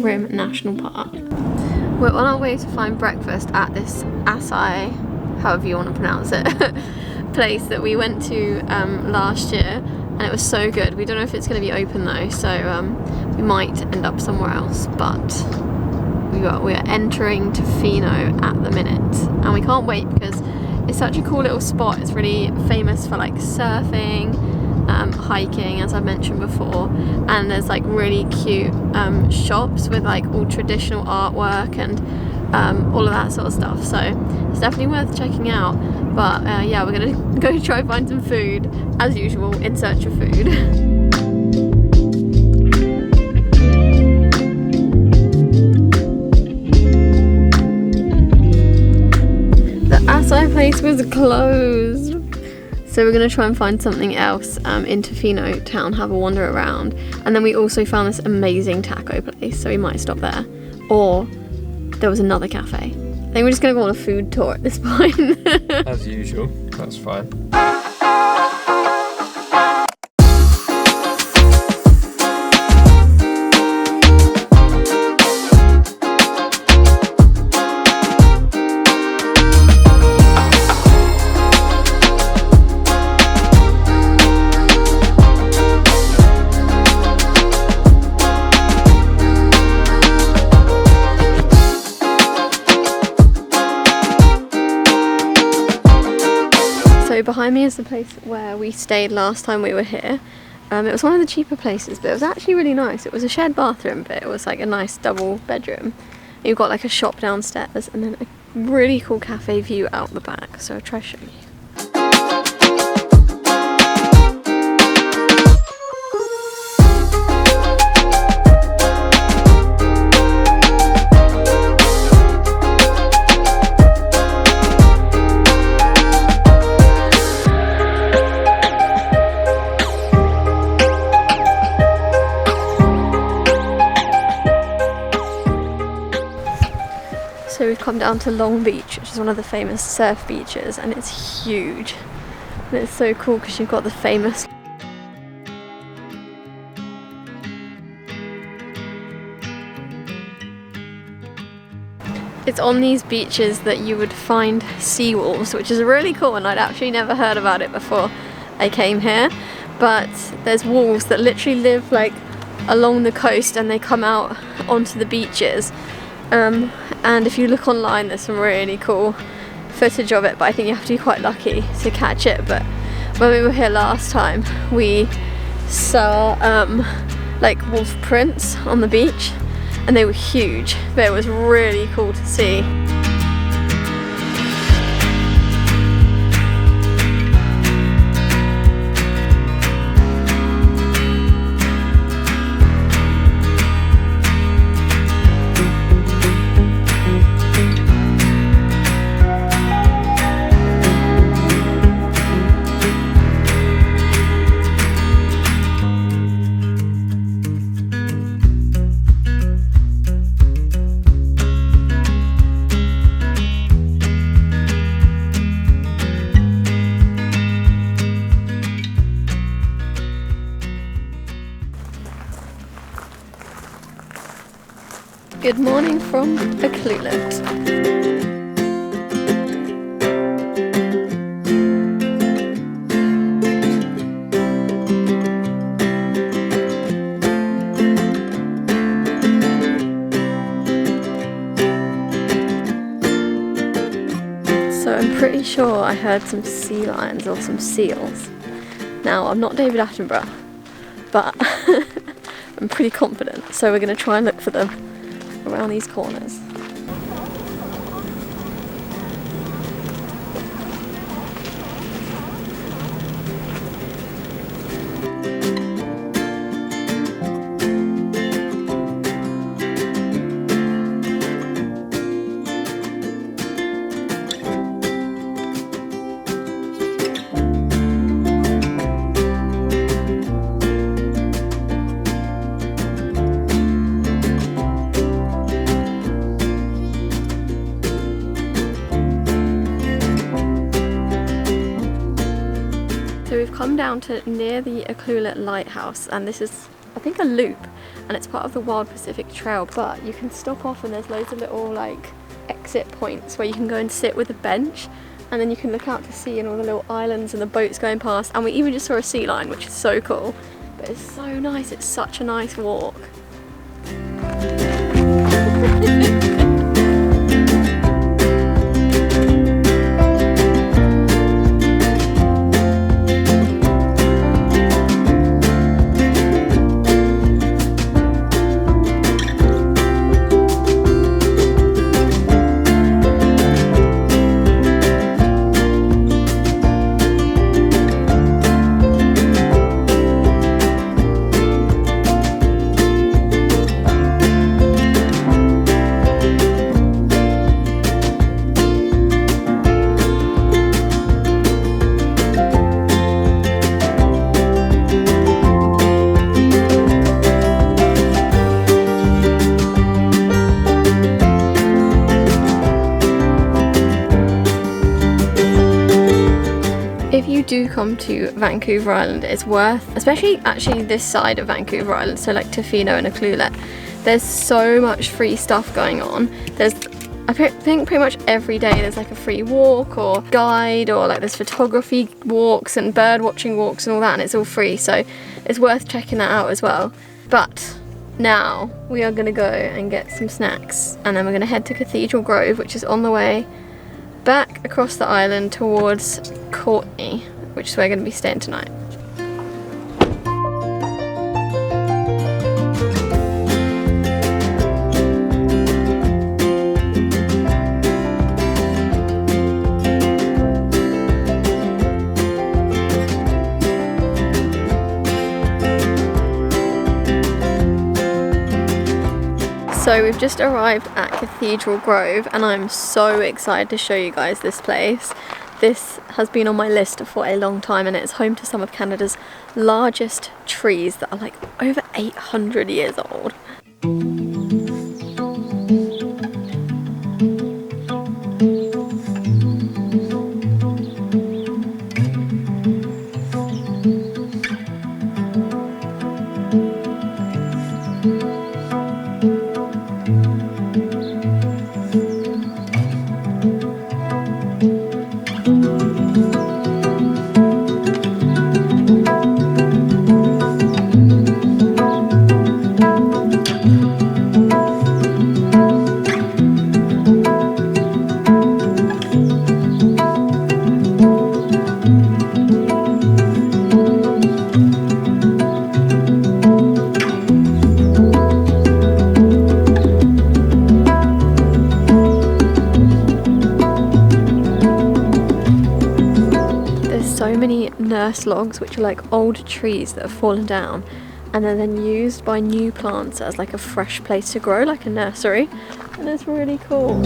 Rim National Park. We're on our way to find breakfast at this ahhh, however you want to pronounce it, place that we went to last year, and it was so good. We don't know if it's going to be open though, so we might end up somewhere else, but we are entering Tofino at the minute, and we can't wait because it's such a cool little spot. It's really famous for like surfing, hiking, as I mentioned before, and there's like really cute shops with like all traditional artwork and all of that sort of stuff, so it's definitely worth checking out. But yeah, we're gonna go try and find some food as usual, in search of food. The ahhh place was closed, so we're going to try and find something else in Tofino town, have a wander around, and then we also found this amazing taco place, so we might stop there. Or there was another cafe. I think we're just going to go on a food tour at this point. As usual, that's fine. Behind me is the place where we stayed last time we were here. It was one of the cheaper places, but it was actually really nice. It was a shared bathroom, but it was like a nice double bedroom. You've got like a shop downstairs and then a really cool cafe view out the back, so I'll try to show you. So we've come down to Long Beach, which is one of the famous surf beaches, and it's huge. And it's so cool because you've got the famous It's on these beaches that you would find seawolves, which is really cool, and I'd actually never heard about it before I came here. But there's wolves that literally live like along the coast, and they come out onto the beaches. And if you look online, there's some really cool footage of it, but I think you have to be quite lucky to catch it. But when we were here last time, we saw like wolf prints on the beach, and they were huge, but it was really cool to see. Good morning from Ucluelet. So I'm pretty sure I heard some sea lions or some seals. Now, I'm not David Attenborough, but I'm pretty confident, so we're going to try and look for them around these corners. So we've come down to near the Ucluelet lighthouse, and this is I think a loop, and it's part of the Wild Pacific Trail, but you can stop off and there's loads of little like exit points where you can go and sit with a bench, and then you can look out to sea and all the little islands and the boats going past, and we even just saw a sea lion, which is so cool. But it's so nice, it's such a nice walk. If you do come to Vancouver Island, it's worth, especially actually this side of Vancouver Island, so like Tofino and Ucluelet, there's so much free stuff going on. There's, I think pretty much every day there's like a free walk or guide, or like there's photography walks and bird watching walks and all that, and it's all free, so it's worth checking that out as well. But now we are gonna go and get some snacks, and then we're gonna head to Cathedral Grove, which is on the way back across the island towards Courtney, which is where we're going to be staying tonight. So we've just arrived at Cathedral Grove, and I'm so excited to show you guys this place. This has been on my list for a long time, and it's home to some of Canada's largest trees that are like over 800 years old. Nurse logs, which are like old trees that have fallen down, and they're then used by new plants as like a fresh place to grow, like a nursery, and it's really cool.